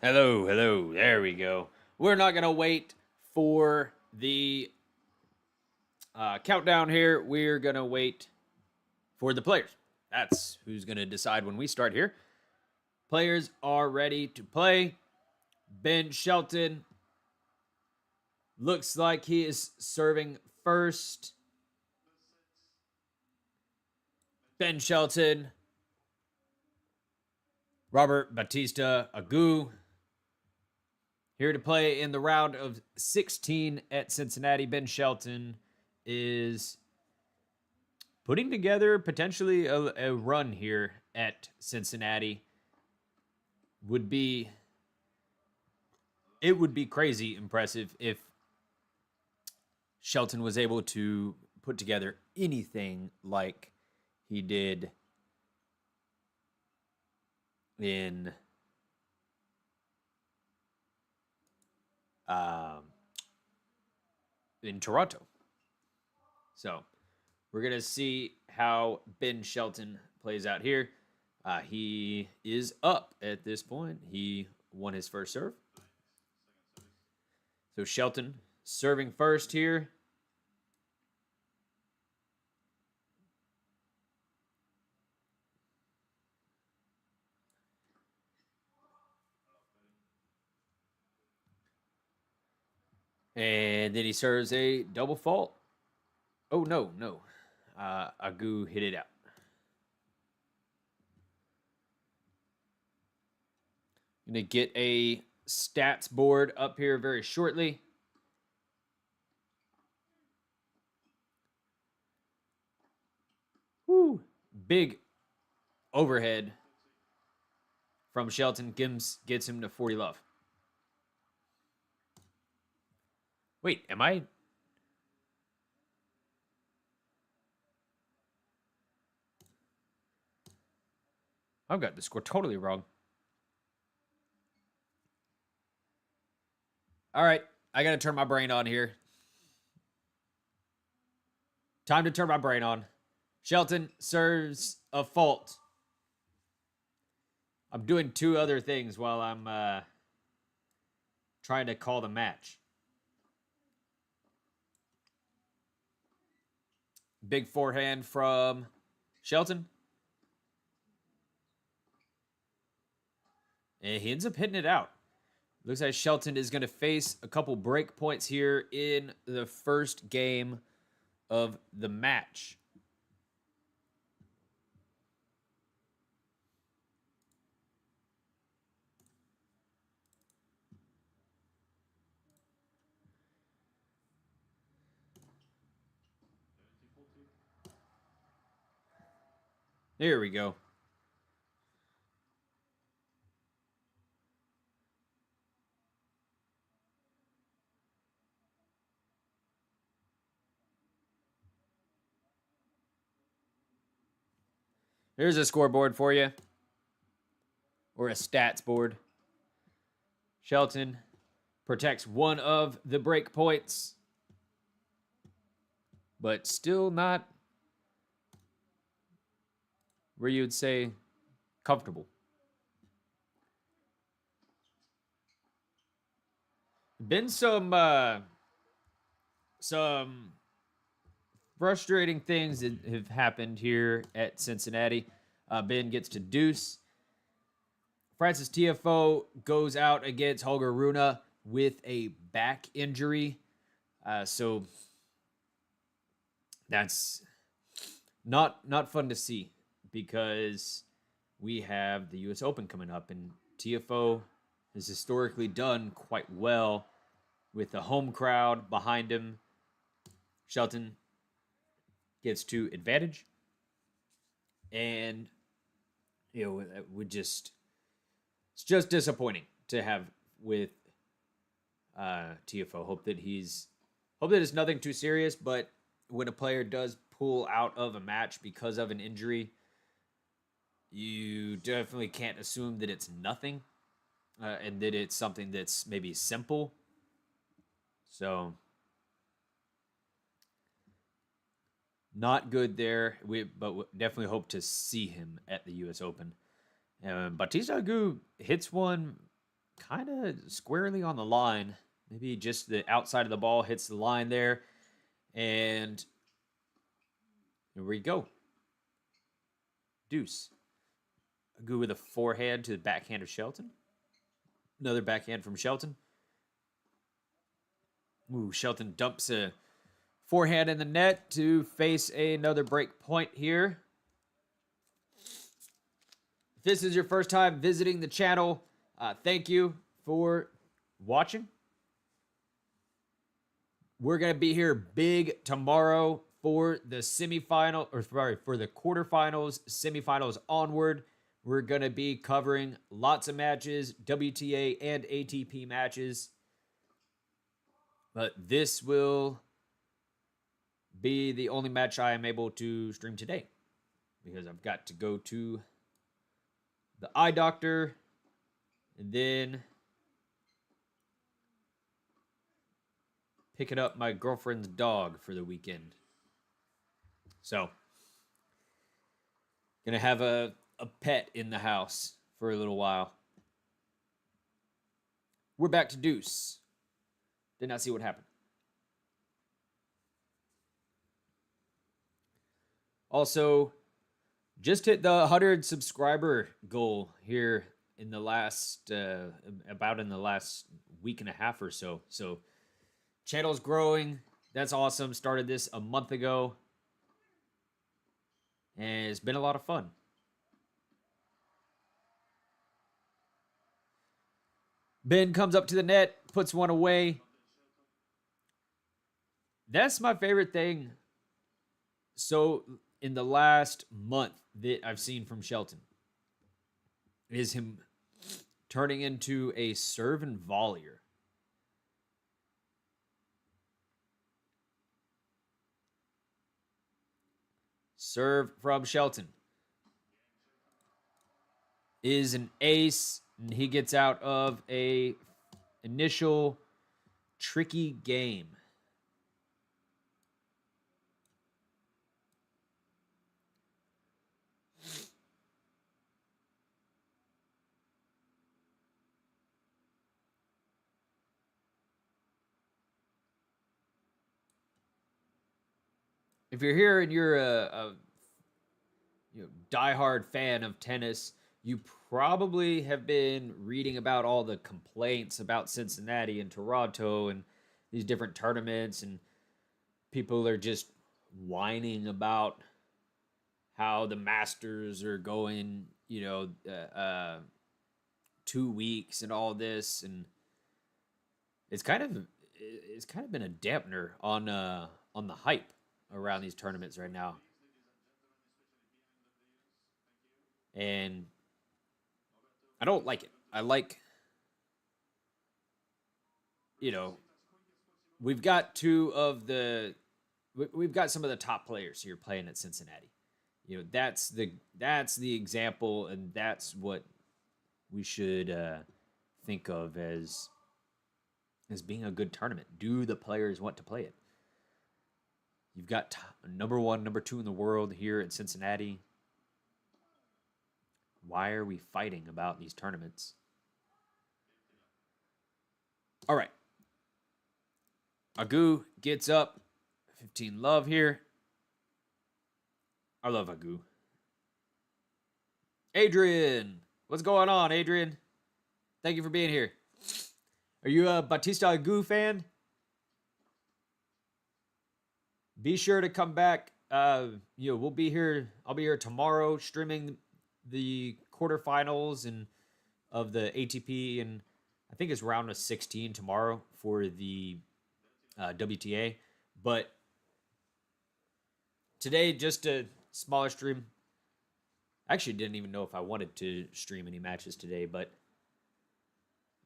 Hello, hello. There we go. We're not going to wait for the countdown here. We're going to wait for the players. That's who's going to decide when we start here. Players are ready to play. Ben Shelton looks like he is serving first. Ben Shelton, Robert Bautista Agu, here to play in the round of 16 at Cincinnati. Ben Shelton is putting together potentially a run here at Cincinnati. It would be crazy impressive if Shelton was able to put together anything like he did in Toronto. So we're going to see how Ben Shelton plays out here. He is up at this point. He won his first serve. So Shelton serving first here. And then he serves a double fault. Oh, no. Agu hit it out. Going to get a stats board up here very shortly. Woo! Big overhead from Shelton gets him to 40 love. Wait, am I? I've got the score totally wrong. All right, I got to turn my brain on here. Time to turn my brain on. Shelton serves a fault. I'm doing two other things while I'm trying to call the match. Big forehand from Shelton. And he ends up hitting it out. Looks like Shelton is going to face a couple break points here in the first game of the match. There we go. Here's a scoreboard for you. Or a stats board. Shelton protects one of the break points. But still not where you would say comfortable. Been some frustrating things that have happened here at Cincinnati. Ben gets to deuce. Francis TFO goes out against Holger Rune with a back injury. So that's not fun to see because we have the U.S. Open coming up, and TFO has historically done quite well with the home crowd behind him. Shelton gets to advantage, and it's just disappointing to have with TFO. Hope that it's nothing too serious, but when a player does pull out of a match because of an injury, you definitely can't assume that it's nothing and that it's something that's maybe simple. So not good there. But definitely hope to see him at the U.S. Open. Bautista Agu hits one kind of squarely on the line. Maybe just the outside of the ball hits the line there. And here we go. Deuce. Agu with a forehand to the backhand of Shelton. Another backhand from Shelton. Ooh, Shelton dumps a forehand in the net to face another break point here. If this is your first time visiting the channel, thank you for watching. We're going to be here big tomorrow for the semifinal, or sorry, for the quarterfinals, semifinals onward. We're going to be covering lots of matches, WTA and ATP matches. But this will be the only match I am able to stream today because I've got to go to the eye doctor and then picking up my girlfriend's dog for the weekend. So, gonna have a pet in the house for a little while. We're back to deuce. Did not see what happened. Also, just hit the 100 subscriber goal here in the last, about in the last week and a half or so. So, channel's growing. That's awesome. Started this a month ago. And it's been a lot of fun. Ben comes up to the net, puts one away. That's my favorite thing. So, in the last month that I've seen from Shelton is him turning into a serve and volleyer. Serve from Shelton is an ace, and he gets out of a initial tricky game. If you're here and you're a diehard fan of tennis, you probably have been reading about all the complaints about Cincinnati and Toronto and these different tournaments, and people are just whining about how the Masters are going, 2 weeks and all this, and it's kind of been a dampener on the hype around these tournaments right now. And I don't like it. I like, we've got we've got some of the top players here playing at Cincinnati. That's the example, and that's what we should think of as being a good tournament. Do the players want to play it? You've got number 1, number 2 in the world here at Cincinnati. Why are we fighting about these tournaments? All right. Agu gets up. 15 love here. I love Agu. Adrian. What's going on, Adrian? Thank you for being here. Are you a Bautista Agu fan? Be sure to come back. We'll be here. I'll be here tomorrow streaming the quarterfinals and of the ATP, and I think it's round of 16 tomorrow for the WTA. But today, just a smaller stream. I actually didn't even know if I wanted to stream any matches today, but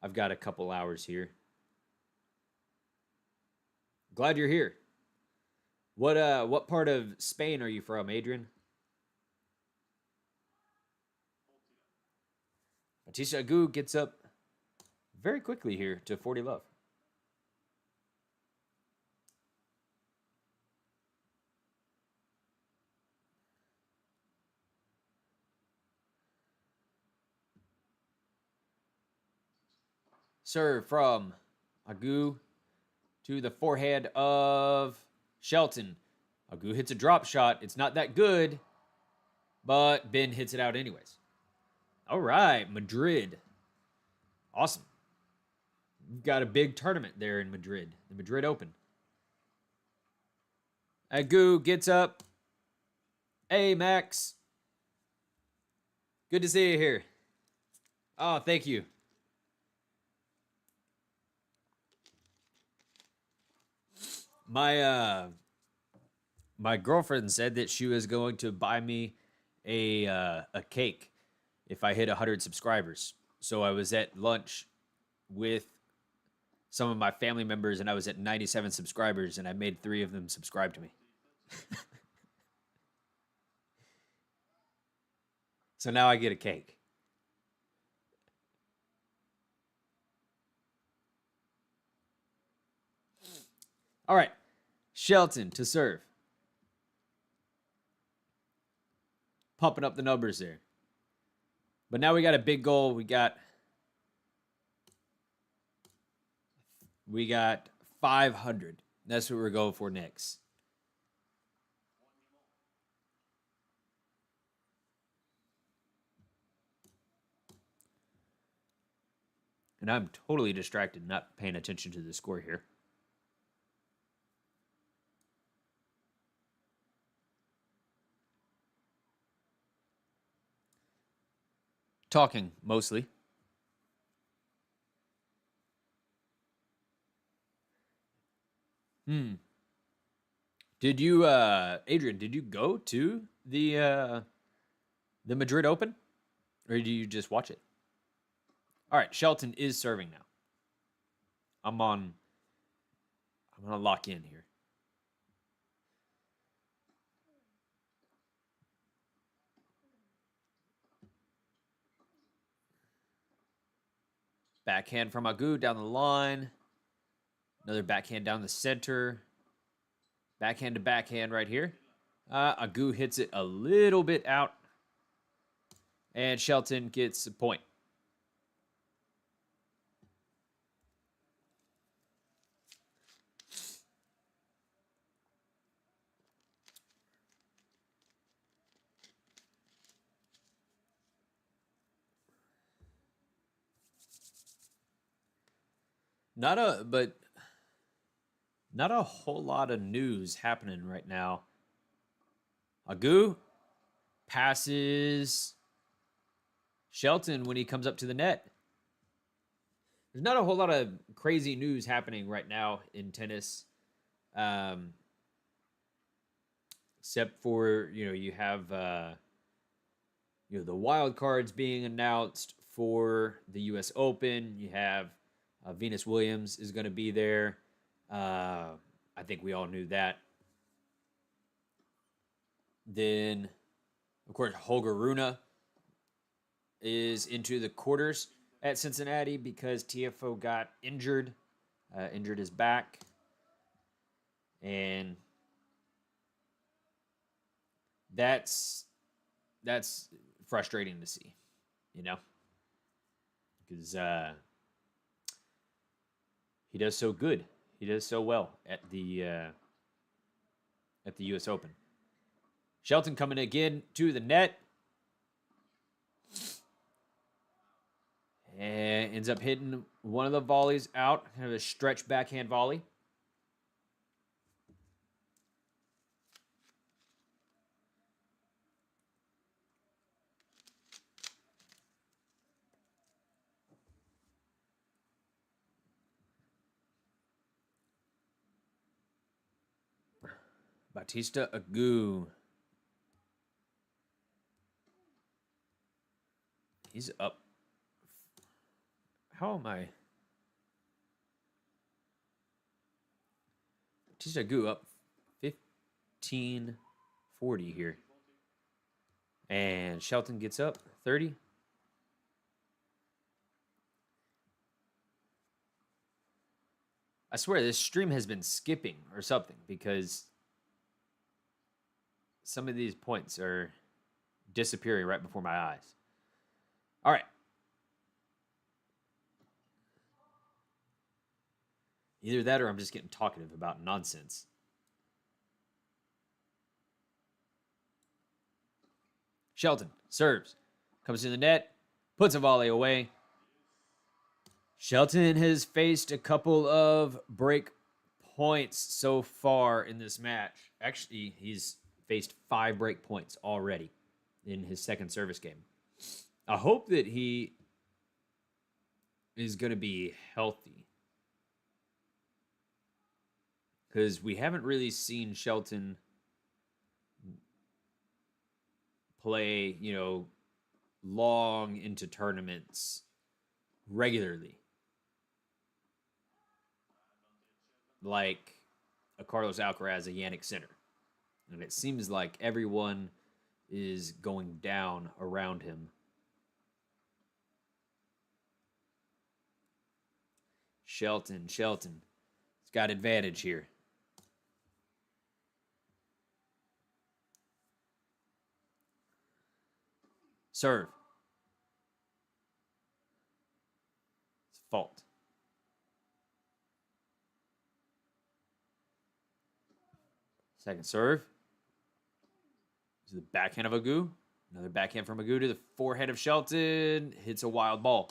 I've got a couple hours here. Glad you're here. What part of Spain are you from, Adrian? Bautista Agu gets up very quickly here to 40 love. Serve from Agu to the forehand of Shelton. Agu hits a drop shot. It's not that good, but Ben hits it out anyways. All right, Madrid. Awesome. We've got a big tournament there in Madrid, the Madrid Open. Agu gets up. Hey, Max. Good to see you here. Oh, thank you. My girlfriend said that she was going to buy me a cake if I hit 100 subscribers. So I was at lunch with some of my family members, and I was at 97 subscribers, and I made 3 of them subscribe to me. So now I get a cake. All right, Shelton to serve. Pumping up the numbers there. But now we got a big goal. We got 500. That's what we're going for next. And I'm totally distracted, not paying attention to the score here. Talking, mostly. Did you, Adrian, did you go to the Madrid Open? Or did you just watch it? All right, Shelton is serving now. I'm going to lock in here. Backhand from Agu down the line. Another backhand down the center. Backhand to backhand right here. Agu hits it a little bit out. And Shelton gets a point. Not a whole lot of news happening right now. Agu passes Shelton when he comes up to the net. There's not a whole lot of crazy news happening right now in tennis. Except for, you have the wild cards being announced for the US Open. You have Venus Williams is going to be there. I think we all knew that. Then, of course, Holger Rune is into the quarters at Cincinnati because TFO got injured, injured his back. And that's frustrating to see, because he does so good. He does so well at the U.S. Open. Shelton coming again to the net. And ends up hitting one of the volleys out. Kind of a stretch backhand volley. Bautista Agu. He's up. How am I? Bautista Agu up 15-40 here. And Shelton gets up 30. I swear this stream has been skipping or something because some of these points are disappearing right before my eyes. All right. Either that or I'm just getting talkative about nonsense. Shelton serves. Comes to the net. Puts a volley away. Shelton has faced a couple of break points so far in this match. Actually, he's faced 5 break points already in his second service game. I hope that he is going to be healthy, because we haven't really seen Shelton play, long into tournaments regularly, like a Carlos Alcaraz, a Janniksinner. And it seems like everyone is going down around him. Shelton. He's got advantage here. Serve. It's fault. Second serve. To the backhand of Agu. Another backhand from Agu to the forehand of Shelton. Hits a wild ball.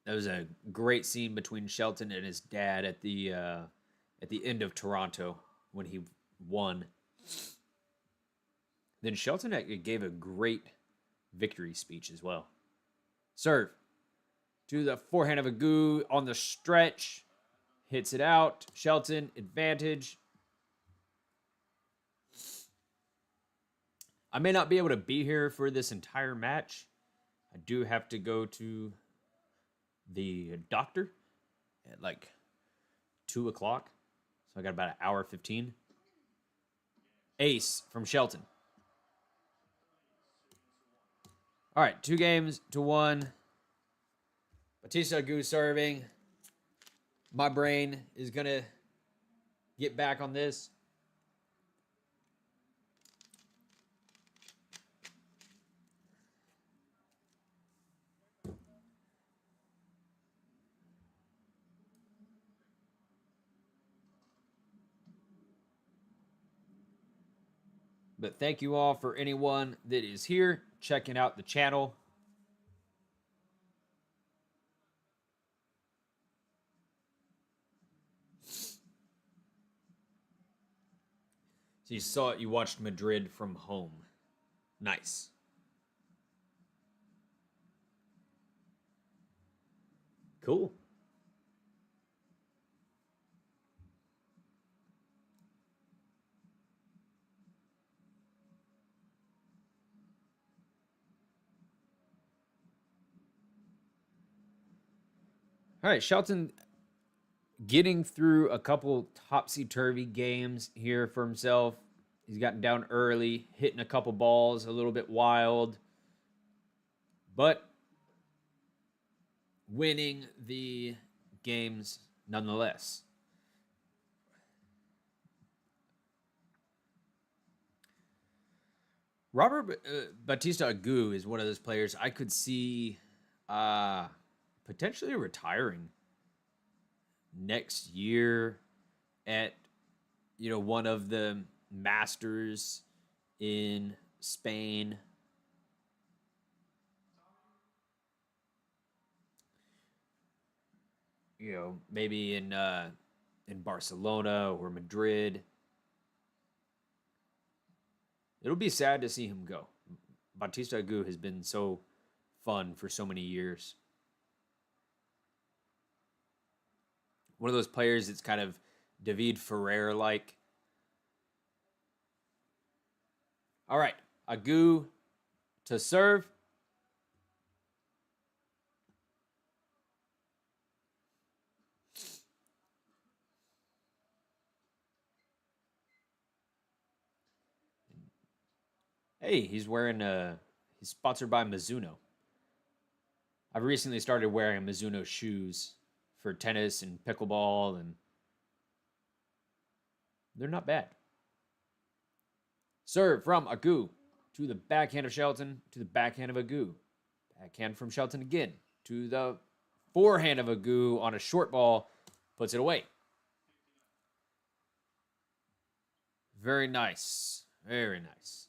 That was a great scene between Shelton and his dad at the end of Toronto when he won. Then Shelton gave a great victory speech as well. Serve. To the forehand of Agu on the stretch. Hits it out. Shelton, advantage. I may not be able to be here for this entire match. I do have to go to the doctor at like 2 o'clock. So I got about an hour 15. Ace from Shelton. All right, 2-1. Bautista Agu serving. My brain is going to get back on this. But thank you all for anyone that is here checking out the channel. So you watched Madrid from home. Nice. Cool. All right, Shelton getting through a couple topsy-turvy games here for himself. He's gotten down early, hitting a couple balls, a little bit wild, but winning the games nonetheless. Robert Bautista Agu is one of those players I could see potentially retiring next year at one of the Masters in Spain. Maybe in Barcelona or Madrid. It'll be sad to see him go. Bautista Agu has been so fun for so many years. One of those players that's kind of David Ferrer-like. All right, Agu to serve. Hey, he's wearing he's sponsored by Mizuno. I've recently started wearing Mizuno shoes for tennis and pickleball, and they're not bad. Serve from Agu to the backhand of Shelton to the backhand of Agu. Backhand from Shelton again to the forehand of Agu on a short ball. Puts it away. Very nice. Very nice.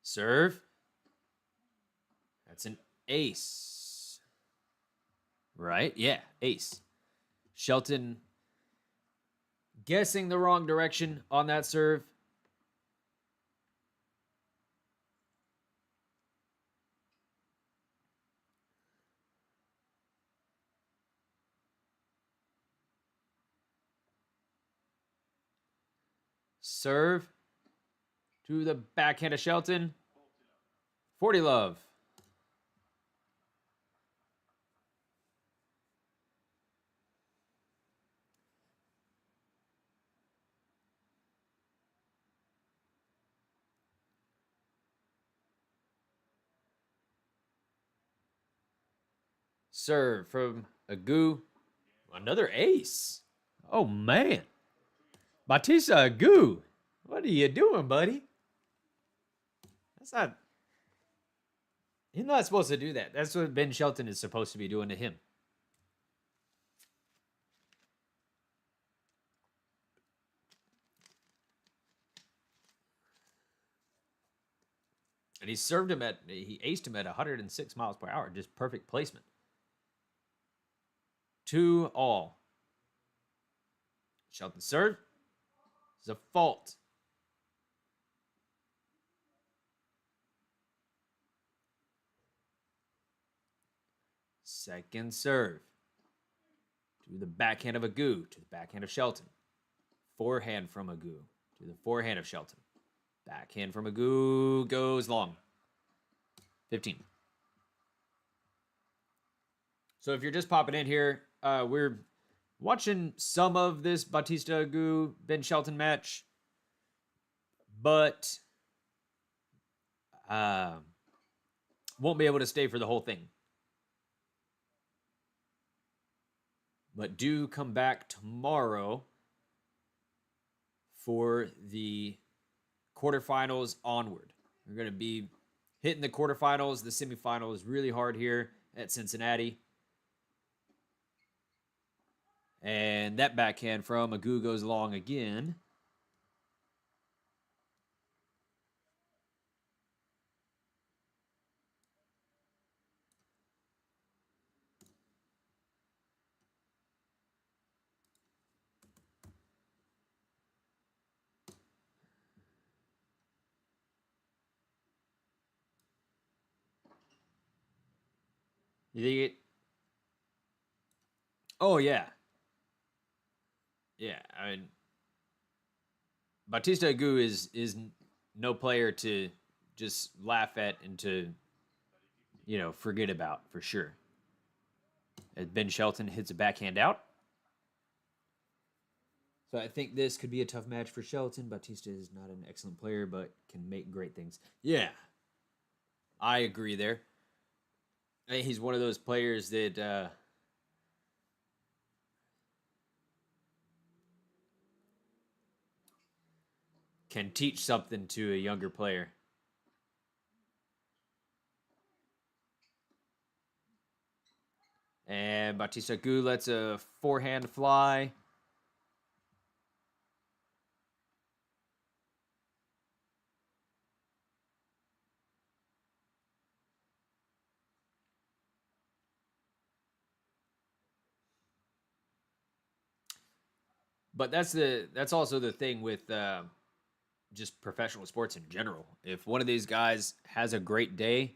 Serve. That's an ace. Right? Yeah, ace. Shelton guessing the wrong direction on that serve. Serve to the backhand of Shelton. 40 love. Serve from Agu. Another ace. Oh, man. Bautista Agu. What are you doing, buddy? That's not... He's not supposed to do that. That's what Ben Shelton is supposed to be doing to him. And he aced him at 106 miles per hour. Just perfect placement. 2-all. Shelton serve. It's a fault. Second serve. To the backhand of Agu. To the backhand of Shelton. Forehand from Agu. To the forehand of Shelton. Backhand from Agu goes long. 15. So if you're just popping in here, we're watching some of this Bautista Agu Ben Shelton match, but won't be able to stay for the whole thing. But do come back tomorrow for the quarterfinals onward. We're going to be hitting the quarterfinals. The semifinal is really hard here at Cincinnati. And that backhand from Agu goes long again. You think it? Oh, yeah. Yeah, I mean, Bautista Agu is no player to just laugh at and to, forget about for sure. As Ben Shelton hits a backhand out. So I think this could be a tough match for Shelton. Bautista is not an excellent player, but can make great things. Yeah, I agree there. I think he's one of those players that can teach something to a younger player. And Bautista Agu lets a forehand fly. But that's also the thing with just professional sports in general. If one of these guys has a great day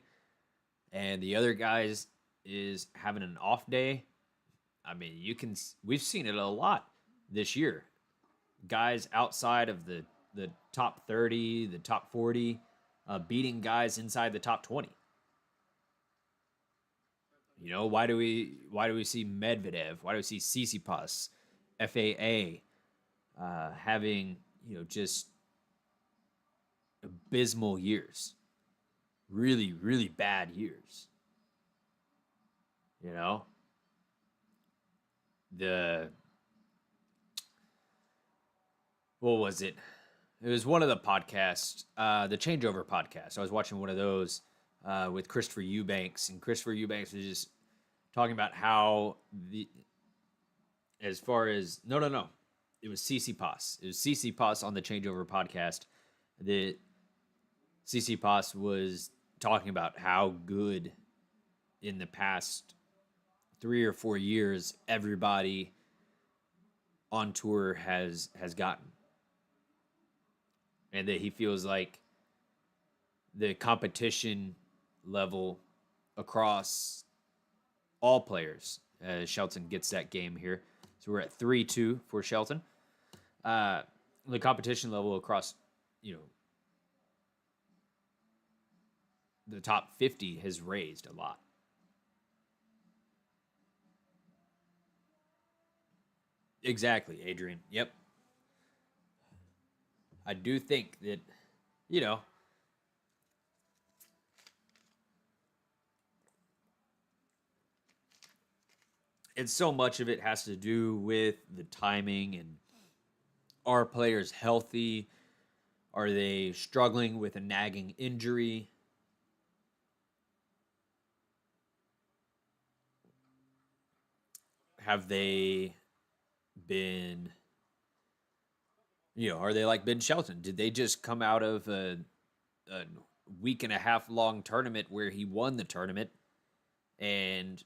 and the other guys is having an off day, I mean, we've seen it a lot this year. Guys outside of the top 30, the top 40, beating guys inside the top 20. Why do we see Medvedev? Why do we see Tsitsipas, FAA having just abysmal years? really, really bad years. You know, the what was it? It was one of the podcasts, the Changeover podcast. I was watching one of those with Christopher Eubanks, and Christopher Eubanks was just talking about how as far as no, it was CC Poss. It was CC Poss on the Changeover podcast. The CC Poss was talking about how good in the past 3 or 4 years everybody on tour has gotten, and that he feels like the competition level across all players. Shelton gets that game here, so we're at 3-2 for Shelton. The competition level across, the top 50 has raised a lot. Exactly, Adrian. Yep. I do think that, you know, and so much of it has to do with the timing and are players healthy? Are they struggling with a nagging injury? Have they been, are they like Ben Shelton? Did they just come out of a week and a half long tournament where he won the tournament and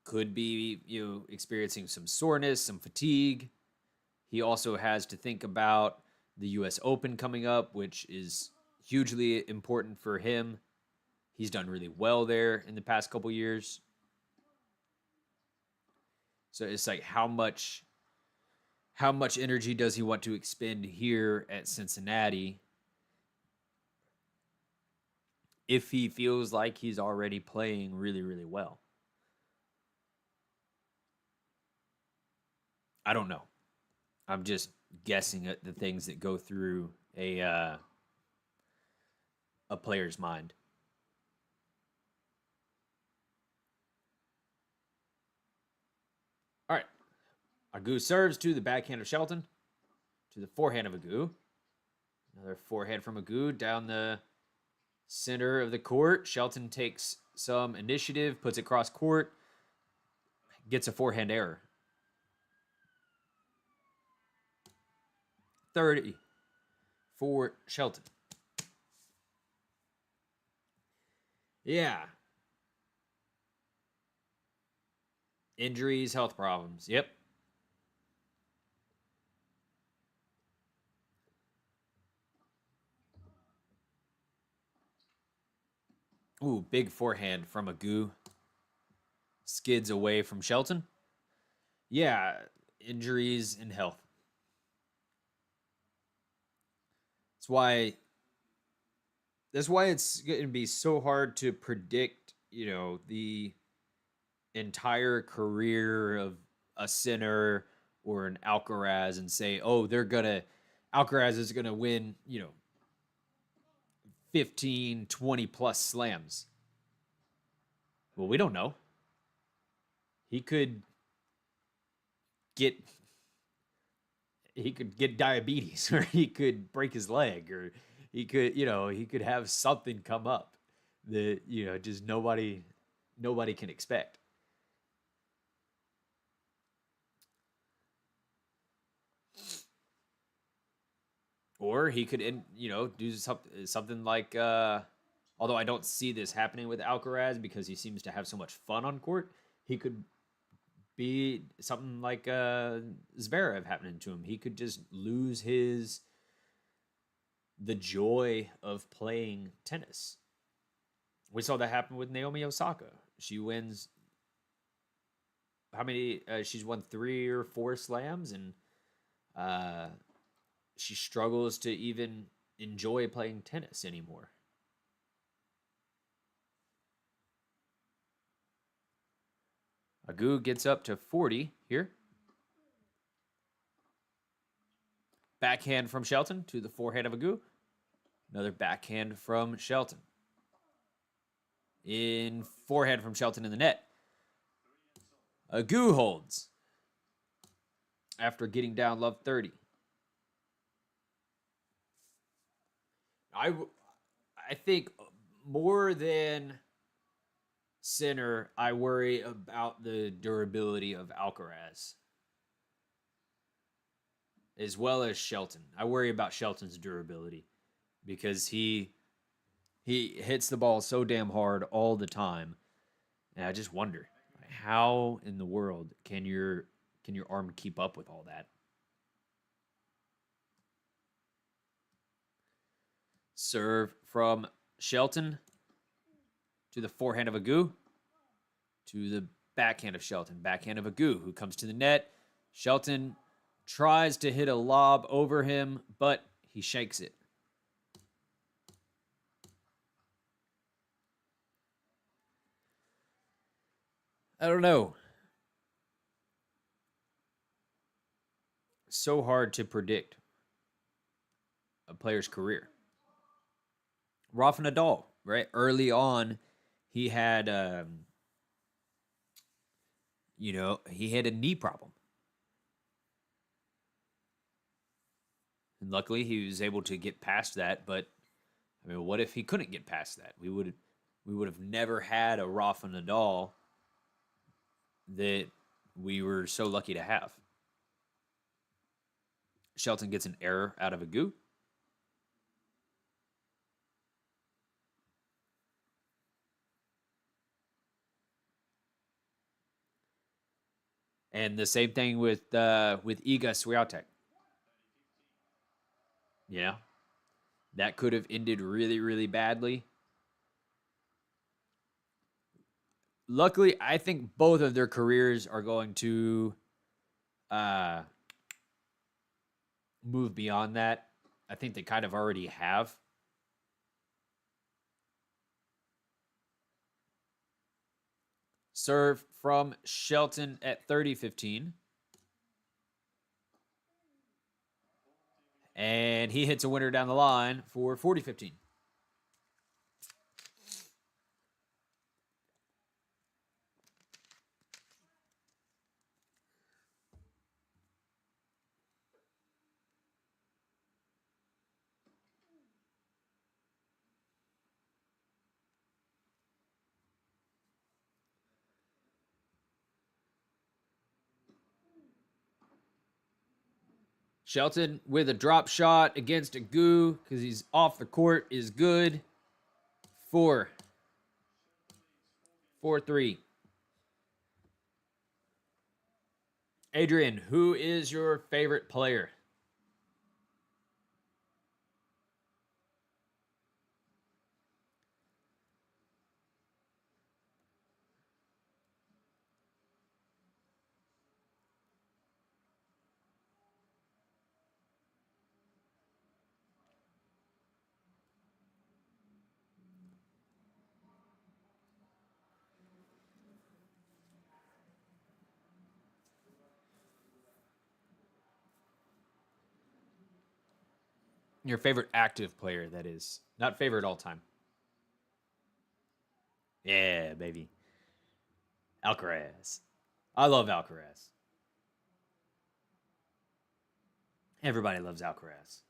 could be, experiencing some soreness, some fatigue? He also has to think about the U.S. Open coming up, which is hugely important for him. He's done really well there in the past couple years. So it's like how much energy does he want to expend here at Cincinnati if he feels like he's already playing really, really well? I don't know. I'm just guessing at the things that go through a player's mind. All right. Agu serves to the backhand of Shelton, to the forehand of Agu. Another forehand from Agu down the center of the court. Shelton takes some initiative, puts it cross court, gets a forehand error. 30 for Shelton. Yeah. Injuries, health problems. Yep. Ooh, big forehand from Agu. Skids away from Shelton. Yeah, injuries and health. That's why it's going to be so hard to predict, the entire career of a Sinner or an Alcaraz and say, oh, Alcaraz is going to win, 15, 20 plus slams. Well, we don't know. He could get diabetes, or he could break his leg, or he could have something come up that, just nobody can expect. Or he could, do something like, although I don't see this happening with Alcaraz because he seems to have so much fun on court, he could be something like Zverev happening to him. He could just lose the joy of playing tennis. We saw that happen with Naomi Osaka. She wins how many? She's won 3 or 4 slams, and she struggles to even enjoy playing tennis anymore. Agu gets up to 40 here. Backhand from Shelton to the forehand of Agu. Another backhand from Shelton. in forehand from Shelton in the net. Agu holds after getting down love 30. I think more than Sinner, I worry about the durability of Alcaraz, as well as Shelton. I worry about Shelton's durability because he hits the ball so damn hard all the time, and I just wonder how in the world can your arm keep up with all that? Serve from Shelton to the forehand of Agu to the backhand of Shelton. Backhand of Agu, who comes to the net. Shelton tries to hit a lob over him, but he shakes it. I don't know. So hard to predict a player's career. Rafa Nadal, right? Early on, he had, he had a knee problem. And luckily, he was able to get past that. But I mean, what if he couldn't get past that? We would have never had a Rafa Nadal that we were so lucky to have. Shelton gets an error out of Agu. And the same thing with Iga Swiatek. Yeah. That could have ended really, really badly. Luckily, I think both of their careers are going to move beyond that. I think they kind of already have. Serve from Shelton at 30-15. And he hits a winner down the line for 40-15. Shelton with a drop shot against Agu because he's off the court is good. 4-3. Adrian, who is your favorite player? Your favorite active player, that is. Not favorite all time. Yeah, baby. Alcaraz. I love Alcaraz. Everybody loves Alcaraz.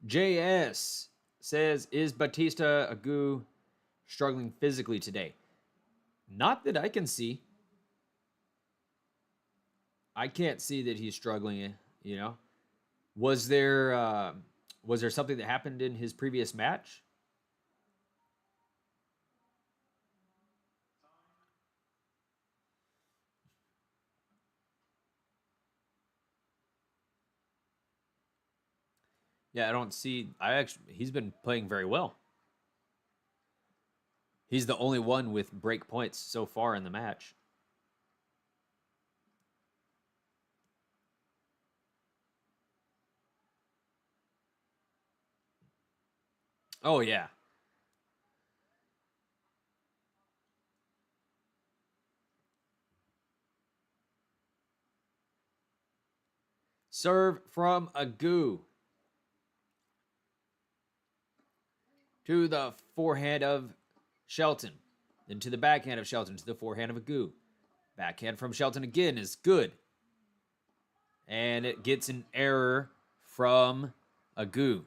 JS says, is Bautista Agu struggling physically today? Not that I can see. I can't see that he's struggling, you know. Was there something that happened in his previous match? Yeah, I don't see. He's been playing very well. He's the only one with break points so far in the match. Oh yeah. Serve from Agu to the forehand of Shelton. Then to the backhand of Shelton, to the forehand of Agu. Backhand from Shelton again is good. And it gets an error from Agu.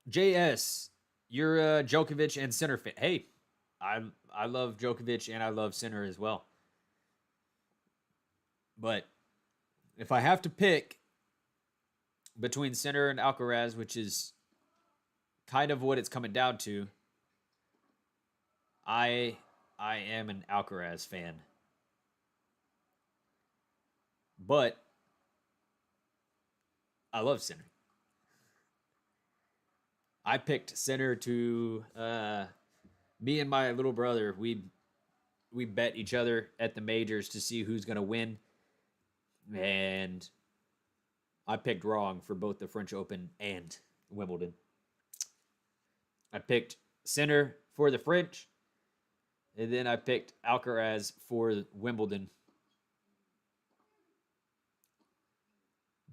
JS, you're Djokovic and Sinner fit. Hey, I love Djokovic and I love Sinner as well. But if I have to pick between Sinner and Alcaraz, which is kind of what it's coming down to, I am an Alcaraz fan. But I love Sinner. I picked Sinner to me and my little brother. We bet each other at the majors to see who's going to win. And I picked wrong for both the French Open and Wimbledon. I picked Sinner for the French, and then I picked Alcaraz for Wimbledon.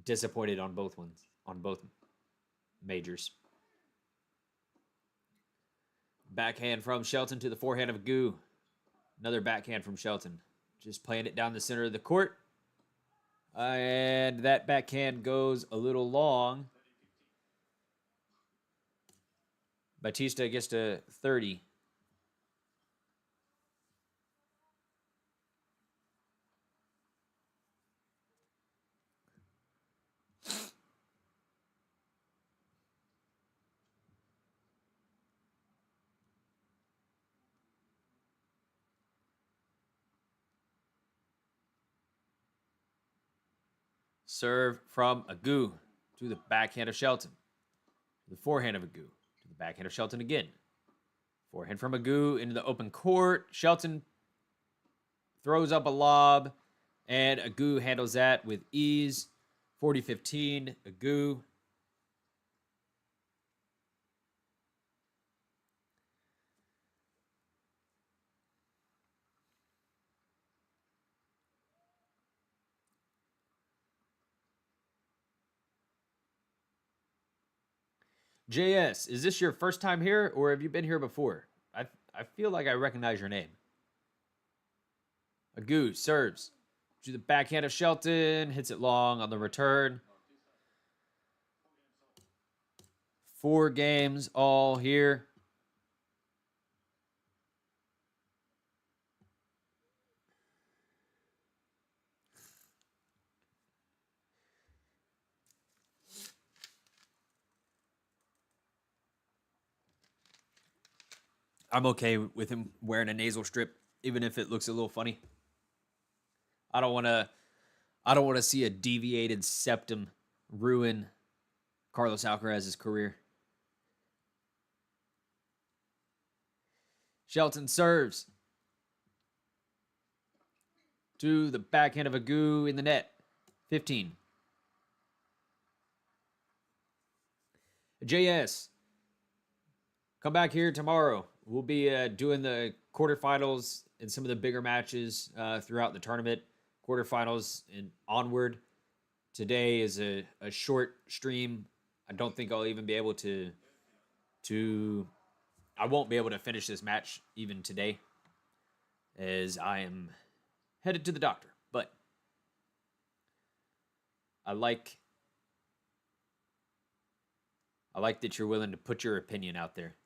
Disappointed on both majors. Backhand from Shelton to the forehand of Agu. Another backhand from Shelton. Just playing it down the center of the court. And that backhand goes a little long. Bautista gets to 30. Serve from Agu to the backhand of Shelton. To the forehand of Agu. To the backhand of Shelton again. Forehand from Agu into the open court. Shelton throws up a lob, and Agu handles that with ease. 40-15, Agu. JS, is this your first time here, or have you been here before? I feel like I recognize your name. Agu serves to the backhand of Shelton, hits it long on the return. 4 games all here. I'm okay with him wearing a nasal strip, even if it looks a little funny. I don't want to see a deviated septum ruin Carlos Alcaraz's career. Shelton serves to the backhand of Agu in the net. 15. JS, come back here tomorrow. We'll be doing the quarterfinals and some of the bigger matches throughout the tournament. Quarterfinals and onward. Today is a short stream. I don't think I'll even be able to I won't be able to finish this match even today, as I am headed to the doctor. But I like that you're willing to put your opinion out there.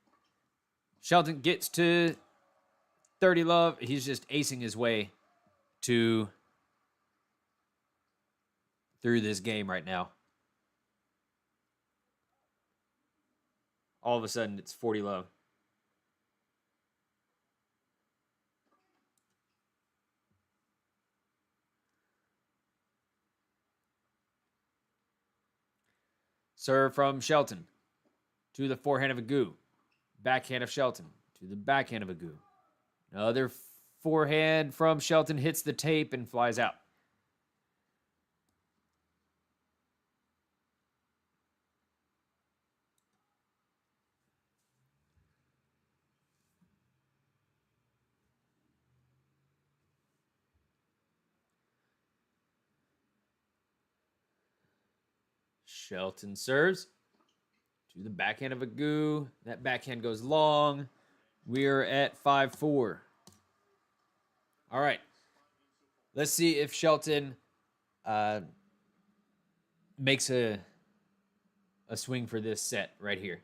Shelton gets to 30 love. He's just acing his way through this game right now. All of a sudden, it's 40 love. Serve from Shelton to the forehand of Agu. Backhand of Shelton to the backhand of Agu. Another forehand from Shelton hits the tape and flies out. Shelton serves to the backhand of Agu. That backhand goes long. We're at 5-4. All right. Let's see if Shelton makes a swing for this set right here.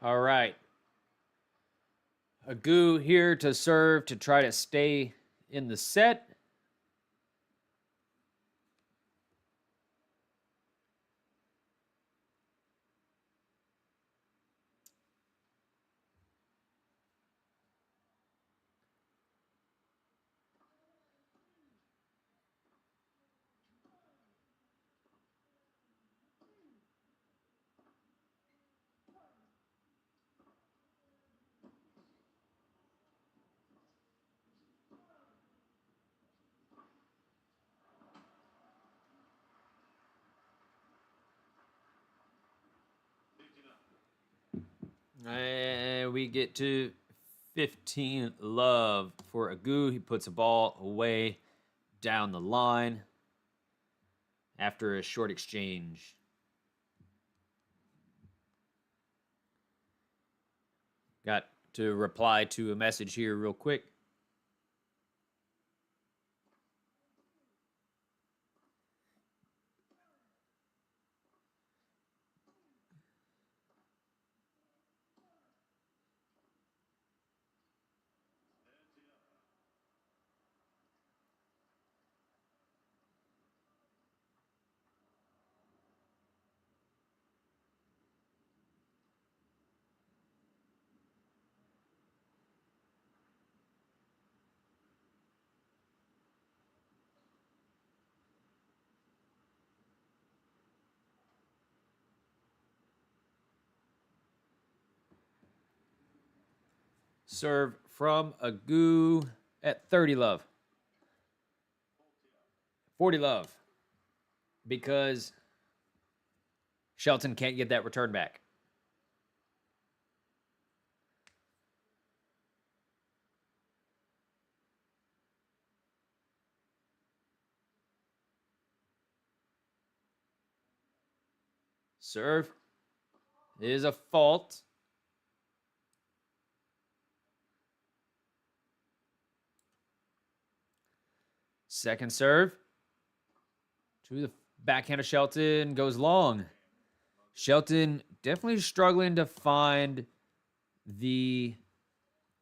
All right. Agu here to serve to try to stay in the set. And we get to 15 love for Agu. He puts a ball away down the line after a short exchange. Got to reply to a message here real quick. Serve from Agu at 30 love. 40 love. Because Shelton can't get that return back. Serve is a fault. Second serve to the backhand of Shelton goes long. Shelton definitely struggling to find the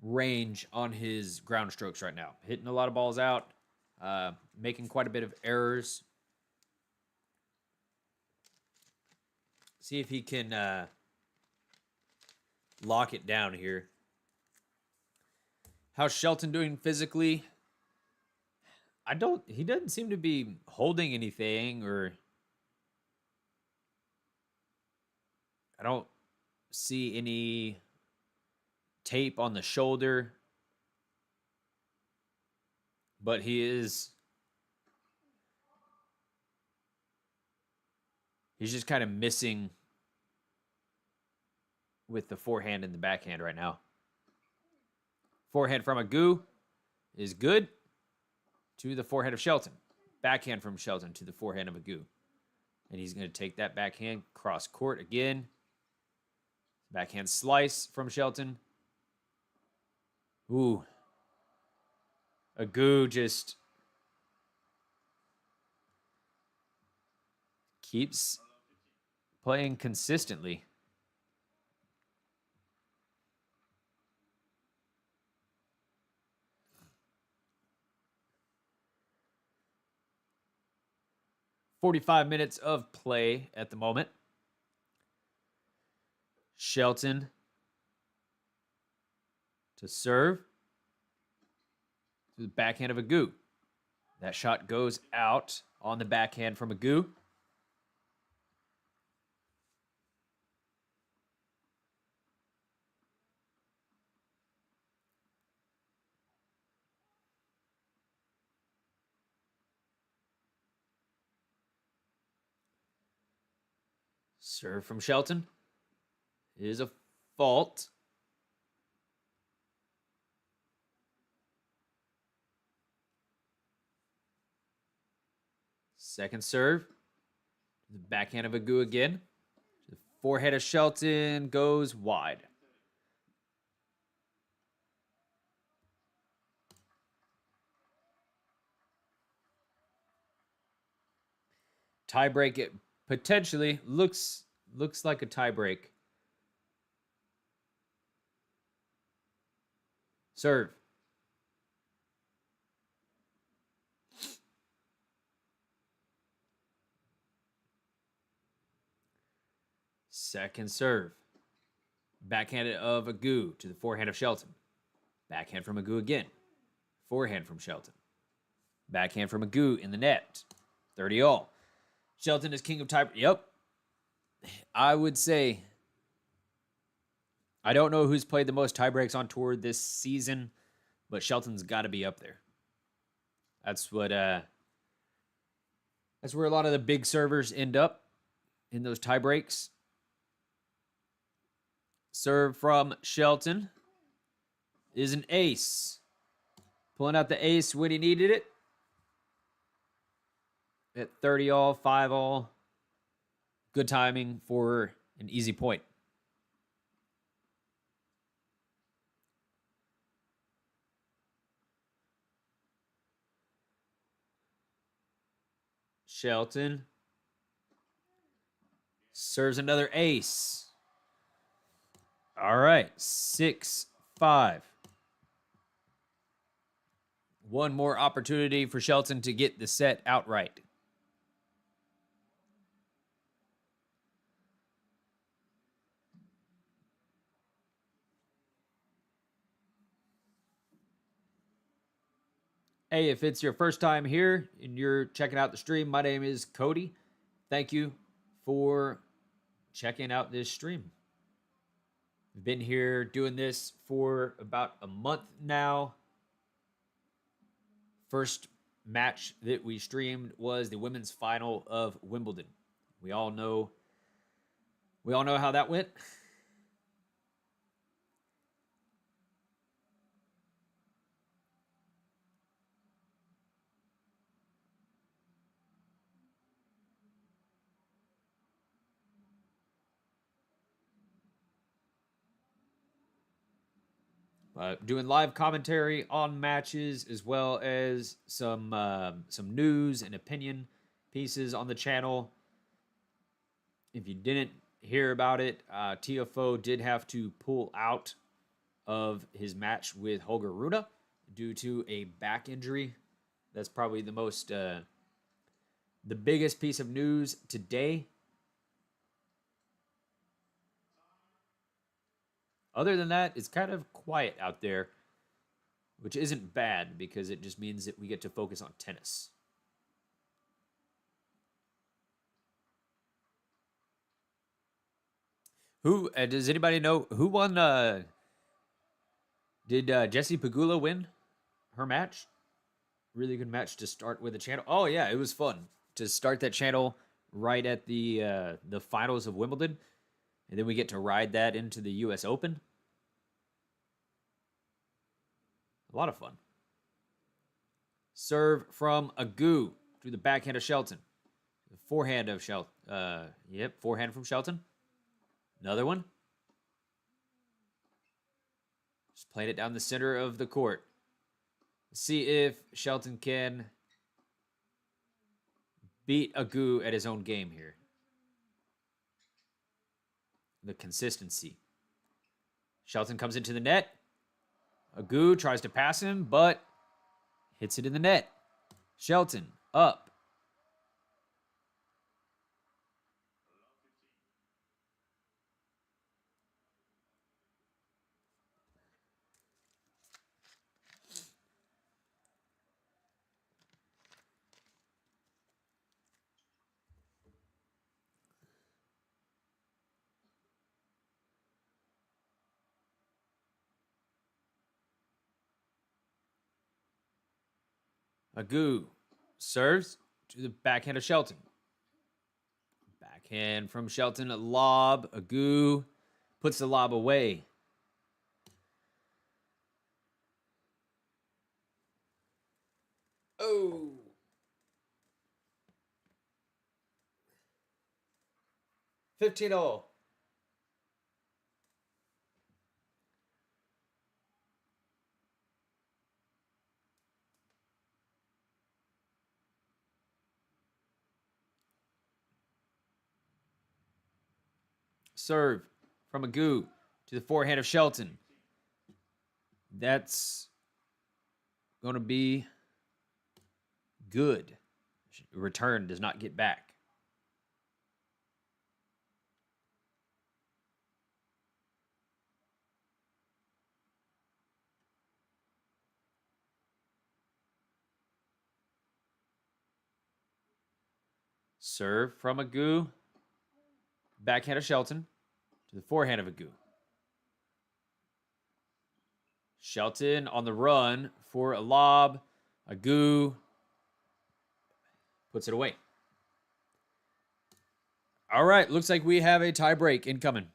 range on his ground strokes right now. Hitting a lot of balls out, making quite a bit of errors. See if he can lock it down here. How's Shelton doing physically? He doesn't seem to be holding anything, or I don't see any tape on the shoulder, but he's just kind of missing with the forehand and the backhand right now. Forehand from Agu is good to the forehand of Shelton. Backhand from Shelton to the forehand of Agu. And he's going to take that backhand cross court again. Backhand slice from Shelton. Ooh. Agu just keeps playing consistently. "45 minutes of play at the moment. Shelton to serve to the backhand of Agu. That shot goes out on the backhand from Agu. Serve from Shelton is a fault. Second serve. The backhand of Agu again. The forehand of Shelton goes wide. Tie break, it potentially looks like a tie break. Serve. Second serve. Backhand of Agu to the forehand of Shelton. Backhand from Agu again. Forehand from Shelton. Backhand from Agu in the net. 30 all. Shelton is king of tie. Yep. I would say, I don't know who's played the most tiebreaks on tour this season, but Shelton's got to be up there. That's what. That's where a lot of the big servers end up in those tiebreaks. Serve from Shelton is an ace. Pulling out the ace when he needed it. At 30 all, 5 all. Good timing for an easy point. Shelton serves another ace. All right, 6-5. One more opportunity for Shelton to get the set outright. Hey, if it's your first time here and you're checking out the stream, my name is Cody. Thank you for checking out this stream. We've been here doing this for about a month now. First match that we streamed was the women's final of Wimbledon. We all know how that went. Doing live commentary on matches, as well as some news and opinion pieces on the channel. If you didn't hear about it, TFO did have to pull out of his match with Holger Rune due to a back injury. That's probably the biggest piece of news today. Other than that, it's kind of quiet out there, which isn't bad because it just means that we get to focus on tennis. Who does anybody know who won Did Jessie Pegula win her match? Really good match to start with the channel. Oh yeah, it was fun to start that channel right at the finals of Wimbledon, and then we get to ride that into the U.S. Open. A lot of fun. Serve from Agu through the backhand of Shelton. The forehand of Shelton. Yep, forehand from Shelton. Another one. Just playing it down the center of the court. Let's see if Shelton can beat Agu at his own game here. The consistency. Shelton comes into the net. Agu tries to pass him, but hits it in the net. Shelton up. Agu serves to the backhand of Shelton. Backhand from Shelton, a lob. Agu puts the lob away. Oh. 15-0. Serve from Agu to the forehand of Shelton. That's going to be good. Return does not get back. Serve from Agu. Backhand of Shelton to the forehand of Agu. Shelton on the run for a lob. Agu puts it away. All right, looks like we have a tie break incoming.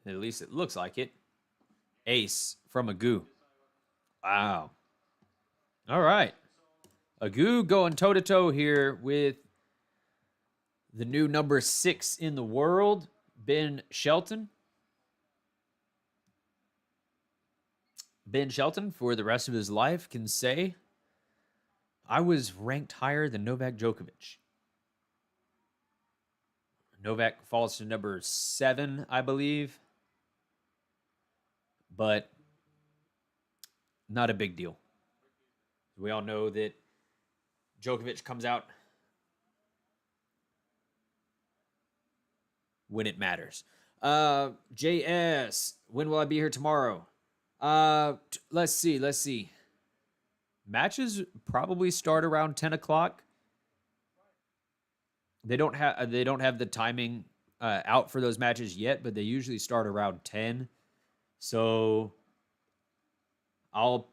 At least it looks like it. Ace from Agu. Wow. All right. Agu going toe-to-toe here with the new number 6 in the world, Benshelton. Benshelton, for the rest of his life, can say, I was ranked higher than Novak Djokovic. Novak falls to number 7, I believe. But not a big deal. We all know that Djokovic comes out when it matters. JS, when will I be here tomorrow? Let's see. Matches probably start around 10 o'clock. They don't have the timing out for those matches yet, but they usually start around 10. So I'll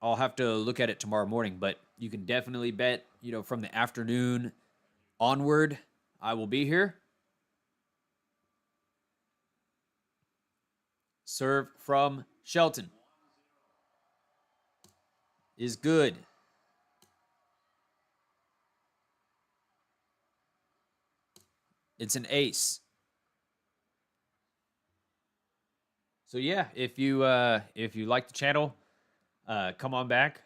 have to look at it tomorrow morning, but you can definitely bet, from the afternoon onward, I will be here. Serve from Shelton is good. It's an ace. So yeah, if you like the channel, come on back,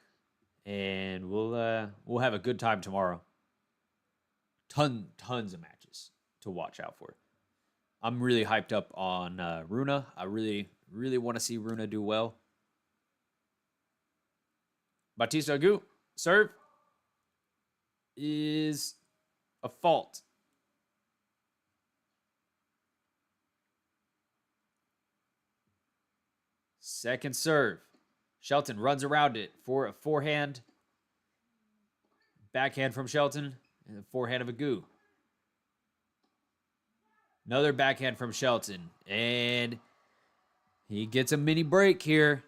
and we'll have a good time tomorrow. Tons of matches to watch out for. I'm really hyped up on Runa. I really want to see Runa do well. Bautista Agu serve is a fault. Second serve. Shelton runs around it for a forehand. Backhand from Shelton and a forehand of Agu. Another backhand from Shelton. And he gets a mini break here.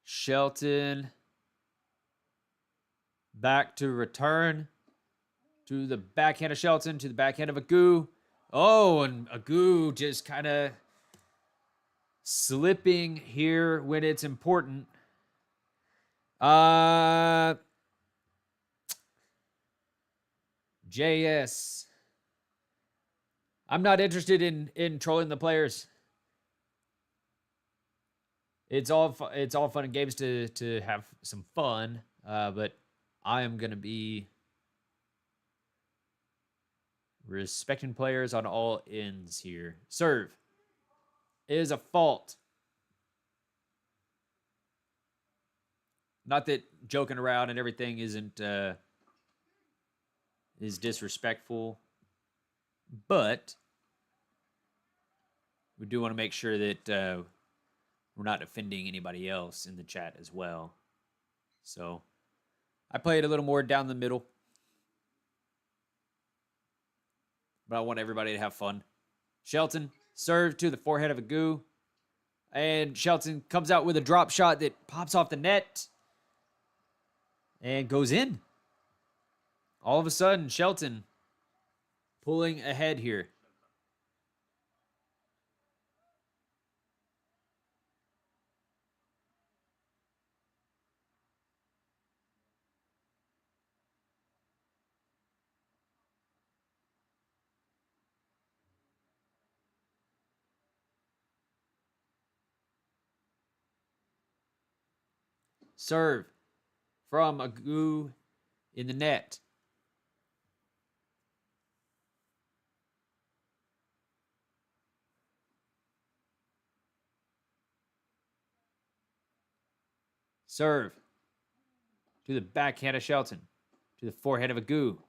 Shelton back to return to the backhand of Shelton, to the backhand of Agu. Oh, and Agu just kind of slipping here when it's important. JS. I'm not interested in trolling the players. It's all fun and games to have some fun, but I am gonna be respecting players on all ends here. Serve is a fault. Not that joking around and everything isn't is disrespectful, but we do want to make sure that we're not offending anybody else in the chat as well. So I play it a little more down the middle, but I want everybody to have fun. Shelton serve to the forehead of Agu, and Shelton comes out with a drop shot that pops off the net and goes in. All of a sudden, Shelton pulling ahead here. Serve from Agu in the net. Serve to the backhand of Shelton, to the forehand of Agu.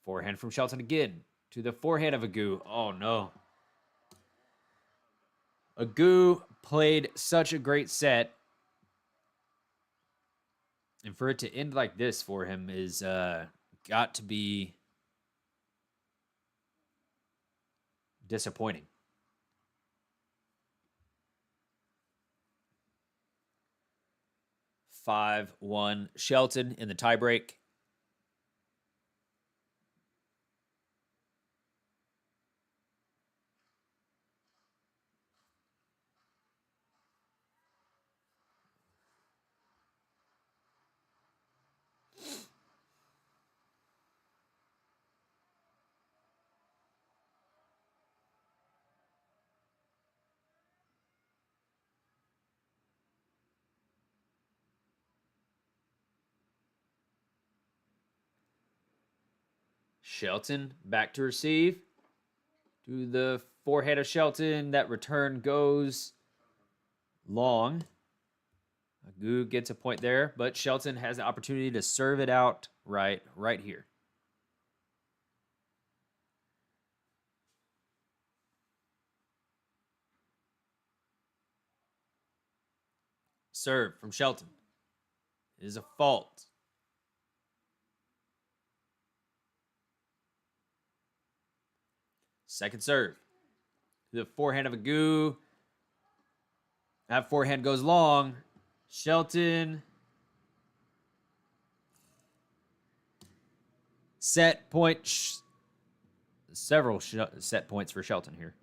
Forehand from Shelton again, to the forehand of Agu. Oh, no. Agu played such a great set. And for it to end like this for him is got to be disappointing. 5-1 Shelton in the tiebreak. Shelton back to receive. To the forehead of Shelton. That return goes long. Agu gets a point there, but Shelton has the opportunity to serve it out right here. Serve from Shelton. It is a fault. Second serve. The forehand of Agu. That forehand goes long. Shelton. Set point. Several set points for Shelton here.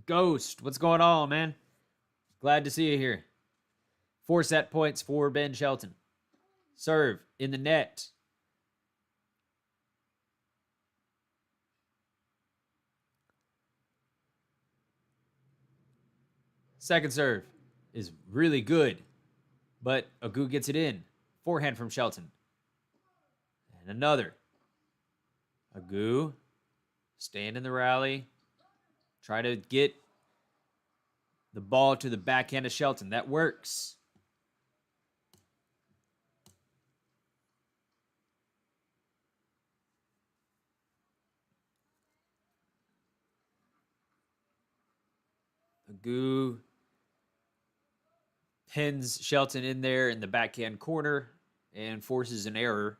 Ghost, what's going on, man? Glad to see you here. 4 set points for Ben Shelton. Serve in the net. Second serve is really good, but Agu gets it in. Forehand from Shelton. And another. Agu, stand in the rally. Try to get the ball to the backhand of Shelton. That works. Agu pins Shelton in there in the backhand corner and forces an error.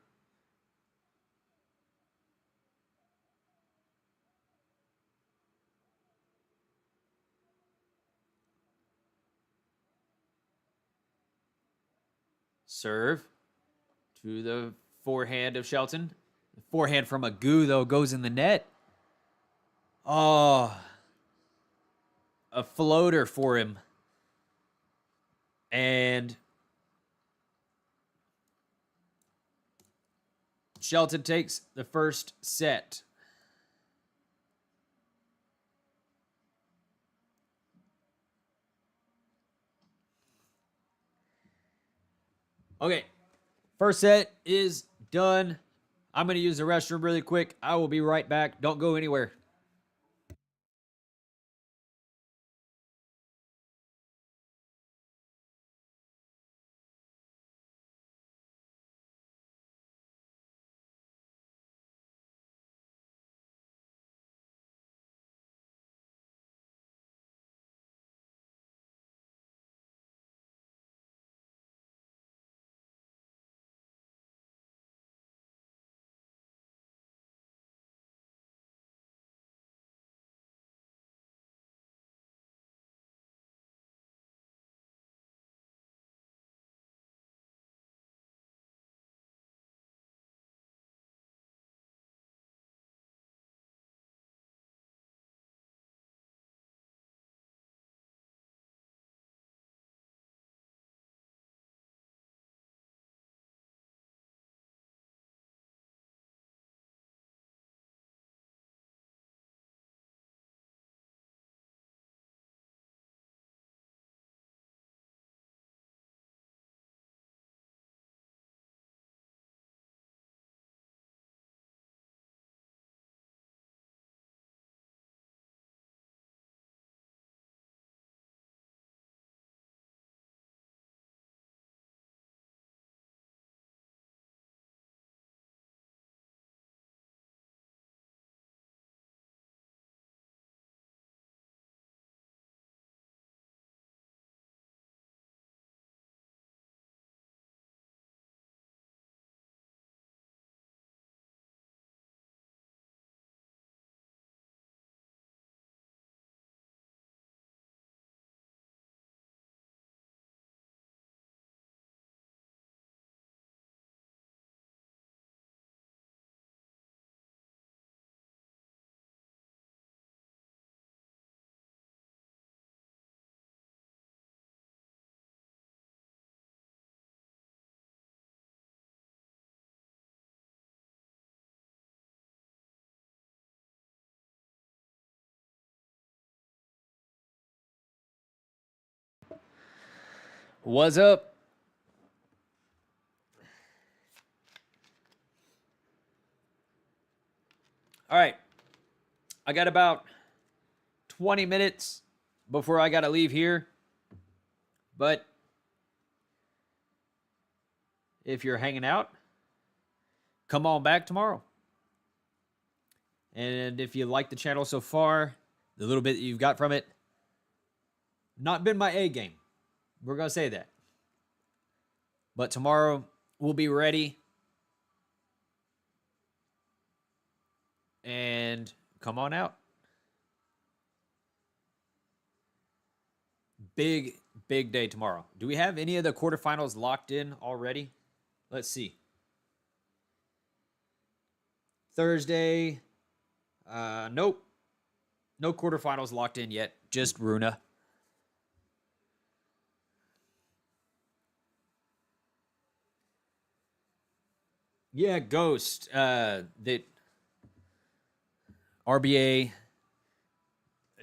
Serve to the forehand of Shelton. The forehand from Agu, though, goes in the net. Oh, a floater for him. And Shelton takes the first set. Okay, first set is done. I'm going to use the restroom really quick. I will be right back. Don't go anywhere. What's up? All right. I got about 20 minutes before I got to leave here. But if you're hanging out, come on back tomorrow. And if you like the channel so far, the little bit that you've got from it, not been my A game. We're going to say that. But tomorrow we'll be ready. And come on out. Big day tomorrow. Do we have any of the quarterfinals locked in already? Let's see. Thursday. Nope. No quarterfinals locked in yet. Just Runa. Yeah, Ghost. That RBA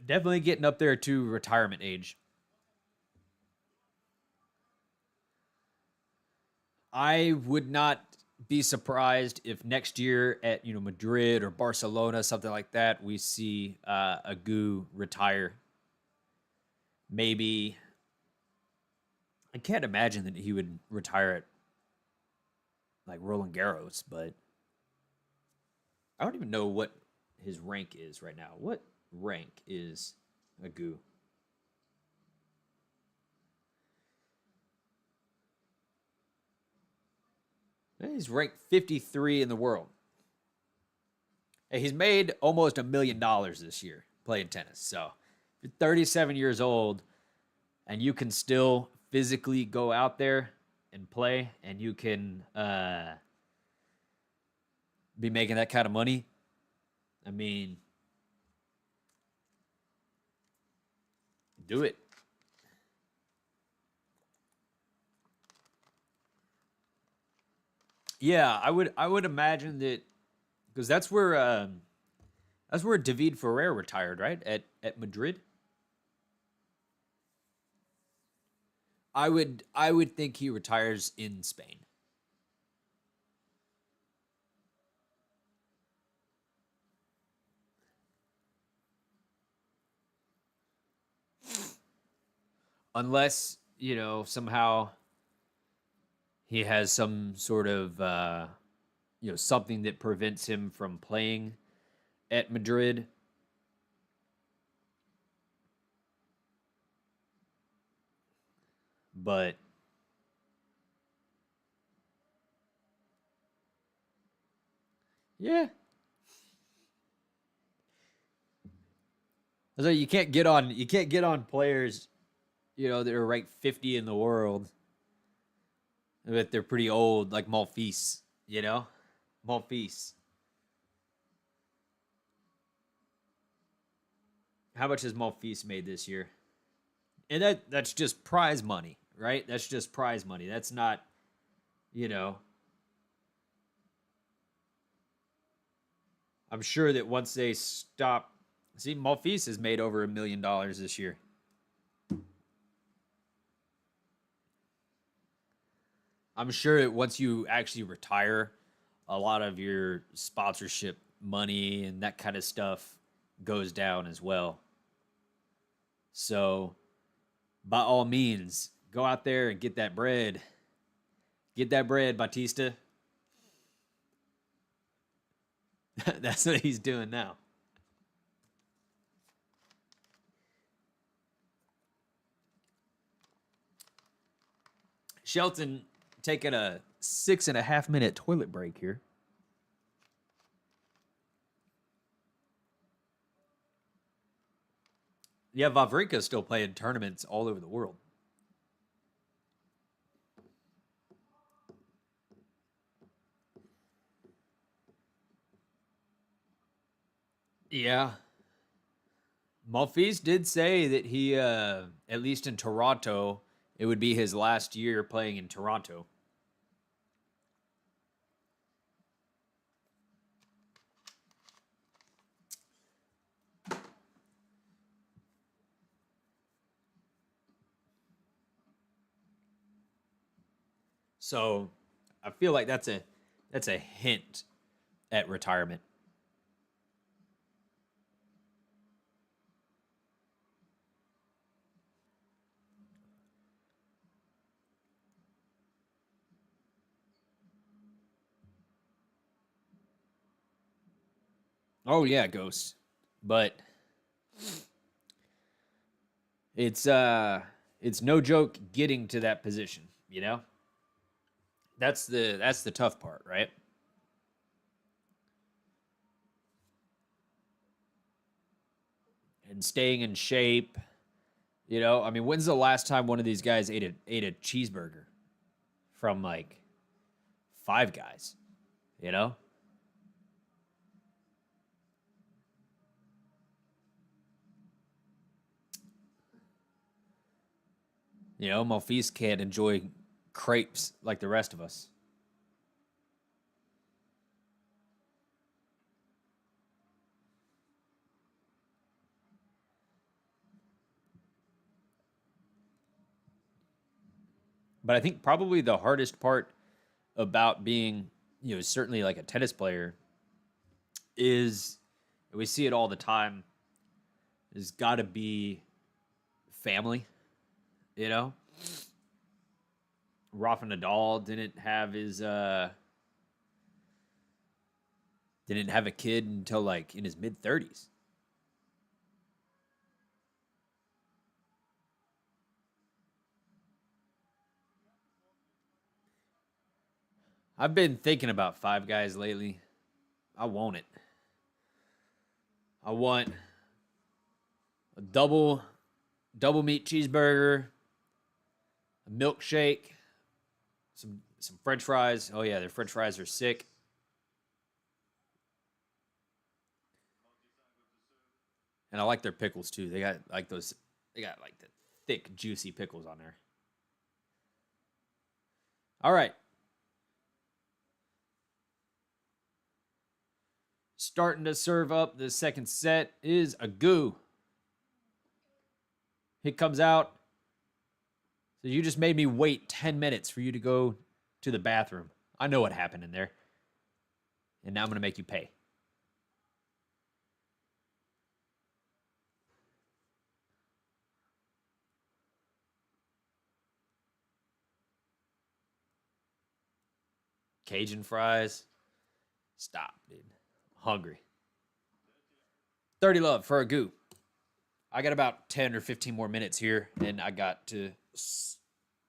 definitely getting up there to retirement age. I would not be surprised if next year at Madrid or Barcelona, something like that, we see Agu retire. Maybe I can't imagine that he would retire at like Roland Garros, but I don't even know what his rank is right now. What rank is Agu? He's ranked 53 in the world. Hey, he's made almost $1 million this year playing tennis. So if you're 37 years old and you can still physically go out there and play and you can be making that kind of money, I mean, do it. Yeah, I would imagine that because that's where David Ferrer retired, right? At Madrid. I would think he retires in Spain. Unless, somehow he has some sort of something that prevents him from playing at Madrid. But yeah. So you can't get on players, that are ranked 50 in the world, but they're pretty old, like Malfis, you know? Malfis. How much has Malfis made this year? And that's just prize money, right? That's just prize money. That's not, you know, I'm sure that once they stop, see, Malfis has made over $1 million this year. I'm sure that once you actually retire, a lot of your sponsorship money and that kind of stuff goes down as well. So, by all means, go out there and get that bread. Get that bread, Bautista. That's what he's doing now. Shelton taking a 6.5 minute toilet break here. Yeah, Wawrinka's still playing tournaments all over the world. Yeah. Malfis did say that he, at least in Toronto, it would be his last year playing in Toronto. So I feel like that's a hint at retirement. Oh yeah, Ghost. But it's it's no joke getting to that position, you know? That's the tough part, right? And staying in shape. I mean, when's the last time one of these guys ate a cheeseburger from like Five Guys? You know, Malfis can't enjoy crepes like the rest of us. But I think probably the hardest part about being certainly like a tennis player is, and we see it all the time, has got to be family, you know? Rafa Nadal didn't have a kid until like in his mid 30s. I've been thinking about Five Guys lately. I want it. I want a double meat cheeseburger, a milkshake, some French fries. Oh yeah, their French fries are sick. And I like their pickles too. They got like those. They got like the thick, juicy pickles on there. All right, starting to serve up the second set is a goo. It comes out. So you just made me wait 10 minutes for you to go to the bathroom. I know what happened in there. And now I'm going to make you pay. Cajun fries. Stop, dude. I'm hungry. 30 love for a goo. I got about 10 or 15 more minutes here, and I got to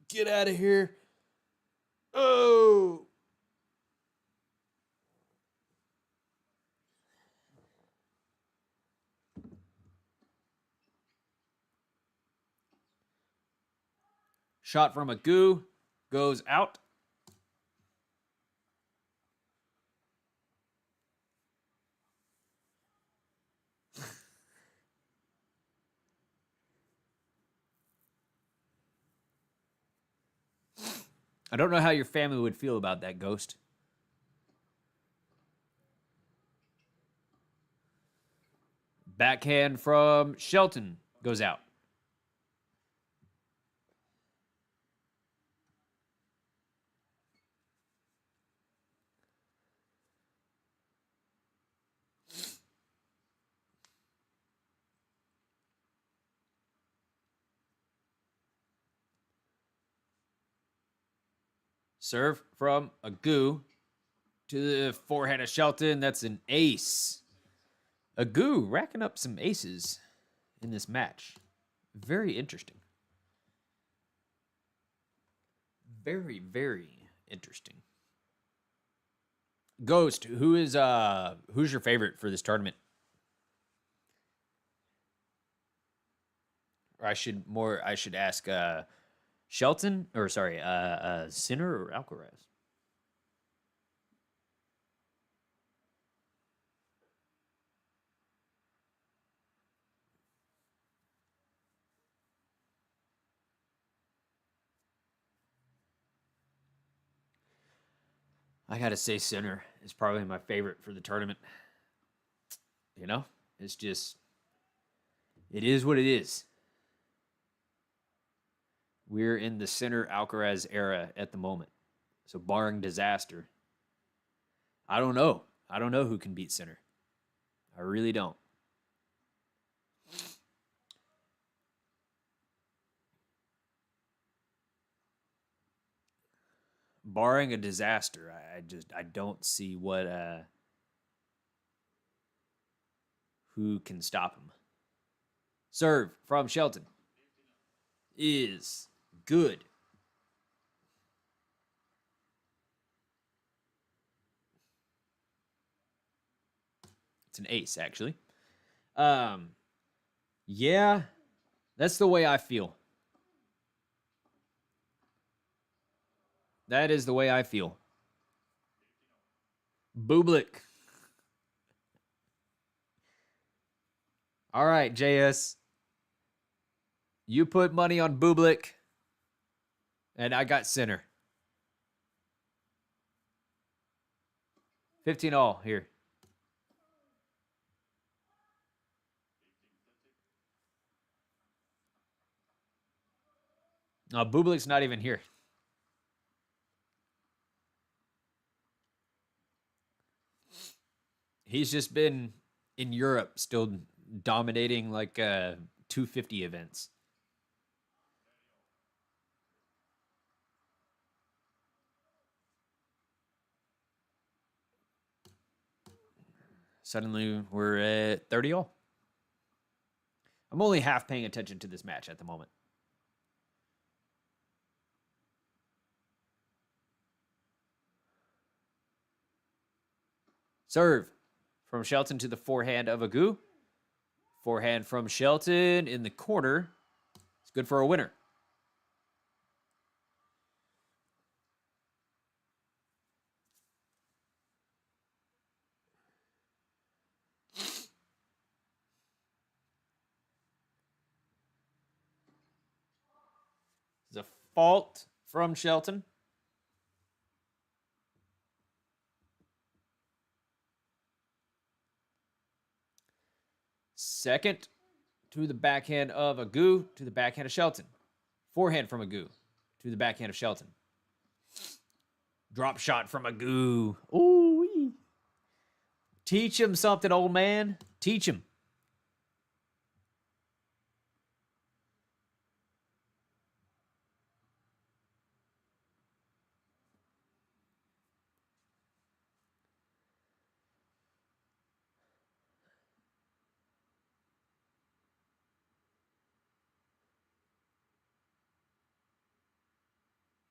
get out of here. Oh. Shot from a goo goes out. I don't know how your family would feel about that, Ghost. Backhand from Shelton goes out. Serve from a goo to the forehand of Shelton. That's an ace. A goo racking up some aces in this match. Very interesting. Very, very interesting. Ghost, who's your favorite for this tournament? Or I should ask Shelton, or sorry, Sinner or Alcaraz? I gotta say Sinner is probably my favorite for the tournament. You know? It's just it is what it is. We're in the Sinner Alcaraz era at the moment. So barring disaster, I don't know. I don't know who can beat Sinner. I really don't. Barring a disaster, I don't see what who can stop him. Serve from Shelton is good. It's an ace, actually. Um, yeah, that's the way I feel. That is the way I feel. Bublik. All right, JS. You put money on Bublik, and I got Sinner. 15 all here. No, Bublik's not even here. He's just been in Europe, still dominating like 250 events. Suddenly, we're at 30 all. I'm only half paying attention to this match at the moment. Serve from Shelton to the forehand of Agu. Forehand from Shelton in the corner. It's good for a winner. It's a fault from Shelton. Second to the backhand of Agu to the backhand of Shelton. Forehand from Agu to the backhand of Shelton. Drop shot from Agu. Ooh. Teach him something, old man. Teach him.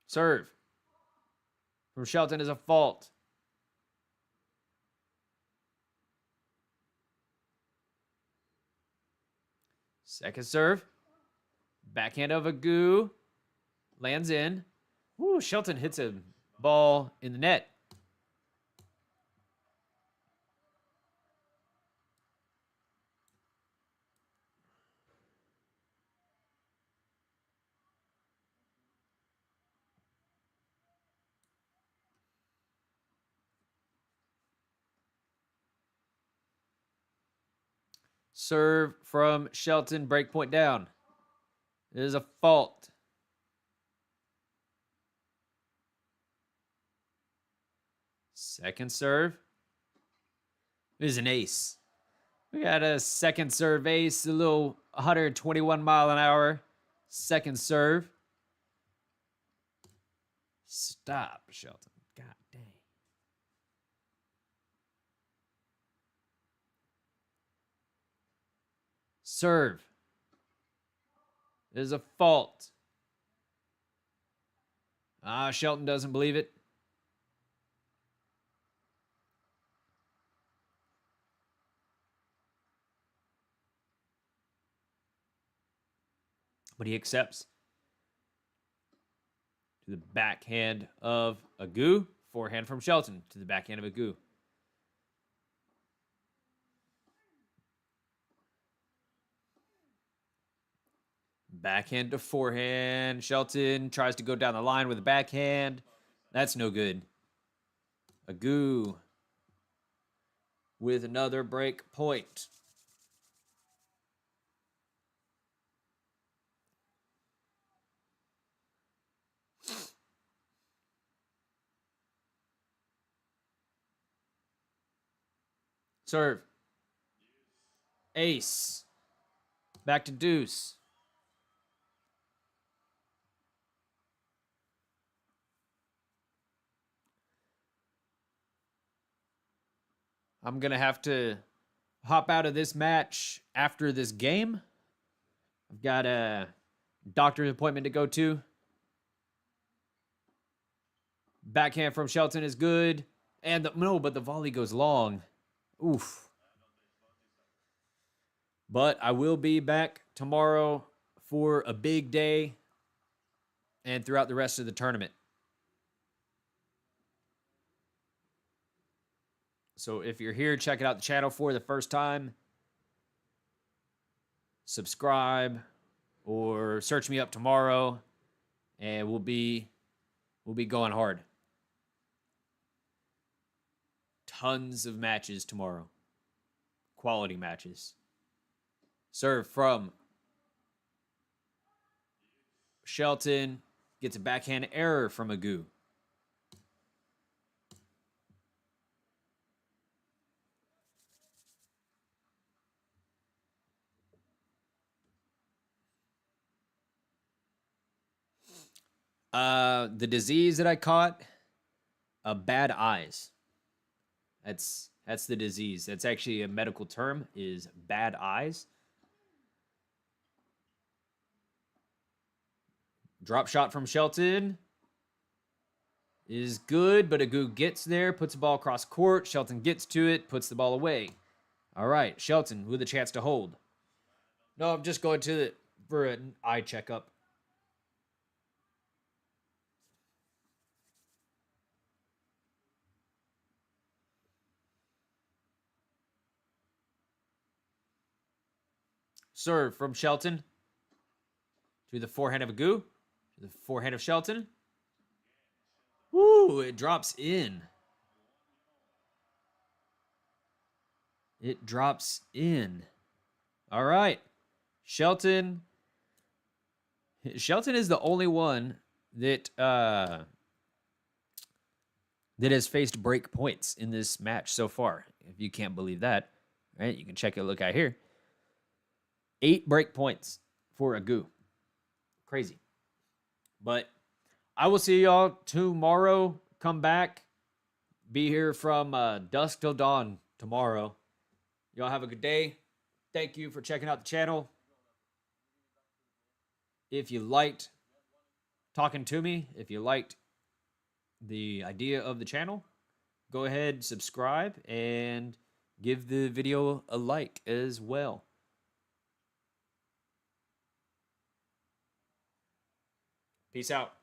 Serve from Shelton is a fault. Second serve. Backhand of Agu. Lands in. Ooh, Shelton hits a ball in the net. Serve from Shelton. Break point down. It is a fault. Second serve is an ace. We got a second serve ace, a little 121 mile an hour. Second serve. Stop, Shelton. God dang. Serve is a fault. Shelton doesn't believe it. But he accepts. To the backhand of Agu. Forehand from Shelton to the backhand of Agu. Backhand to forehand. Shelton tries to go down the line with a backhand. That's no good. Agu with another break point. Serve. Ace. Back to deuce. I'm going to have to hop out of this match after this game. I've got a doctor's appointment to go to. Backhand from Shelton is good. And but the volley goes long. Oof. But I will be back tomorrow for a big day and throughout the rest of the tournament. So if you're here checking out the channel for the first time, subscribe or search me up tomorrow and we'll be going hard. Tons of matches tomorrow. Quality matches. Serve from Shelton. Gets a backhand error from Agu. The disease that I caught, bad eyes. That's the disease. That's actually a medical term, is bad eyes. Drop shot from Shelton is good, but Agu gets there, puts the ball across court. Shelton gets to it, puts the ball away. All right, Shelton with a chance to hold. No, I'm just going for an eye checkup. Serve from Shelton to the forehand of Agu, to the forehand of Shelton. Woo, it drops in. It drops in. All right. Shelton is the only one that that has faced break points in this match so far. If you can't believe that, right? You can check a look out here. 8 break points for Agu. Crazy. But I will see y'all tomorrow. Come back. Be here from dusk till dawn tomorrow. Y'all have a good day. Thank you for checking out the channel. If you liked talking to me, if you liked the idea of the channel, go ahead, subscribe, and give the video a like as well. Peace out.